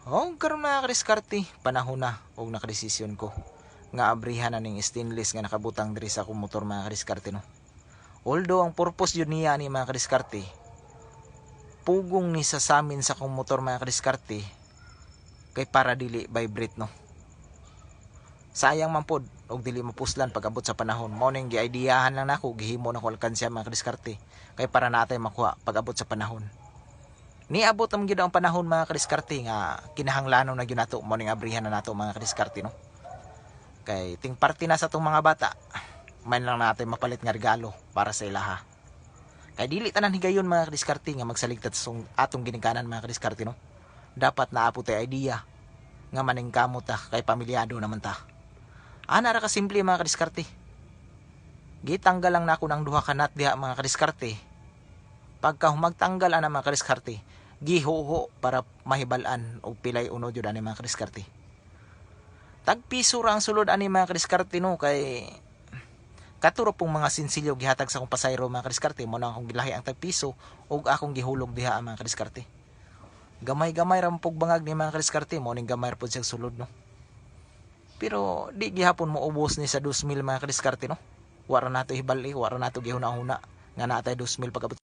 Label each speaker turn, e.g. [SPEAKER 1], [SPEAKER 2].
[SPEAKER 1] Karon mga kadiskarte, panahon na og nakadesisyon ko nga abrihan na ning stainless nga nakabutang diri sa akong motor mga kadiskarte no. Although ang purpose yun niya ni mga kadiskarte, pugong ni sa samin sa akong motor mga kadiskarte kay para dili vibrate no. Sayang man pod og dili mapuslan pag abot sa panahon. Mao ning giideahan lang nako, gihimo na ko alkansya mga kadiskarte kay para natay makuha pag abot sa panahon. Niabot ang gyud ang panahon mga kadiskarte nga kinahanglanon na gyud nato mo ning abrihan na nato mga kadiskarte no. Kay ting parte na sa tong mga bata, man lang natin mapalit nga regalo para sa ilaha. Kay dili tanan higayon mga kadiskarte nga magsaligtat sa atong ginikanan mga kadiskarte no. Dapat naapot tay idea nga maningkamot ta kay pamilyado naman ta. Ana ra ka simple mga kadiskarte. Gitanggal lang nako ng duha ka nut diha mga kadiskarte. Pagka humagtanggal ana mga kadiskarte, gihuho para mahibal-an og pilay unod jud ani mga kadiskarte. Tag piso ra ang sulod ani mga kadiskarte no, kay katuro pong mga sinsilyo gihatag sa akong pasayro mga kadiskarte, mo na akong gilahi ang tag piso ug akong gihulog diha mga kadiskarte. Gamay-gamay ra pug bangag ni mga kadiskarte, mo ning gamay ra pud siya sulod no. Pero di gihapon mo ubos ni sa 2,000 mga kadiskarte no. Wara nato hibal-i, wara nato gihuna-huna nga natay 2,000 pag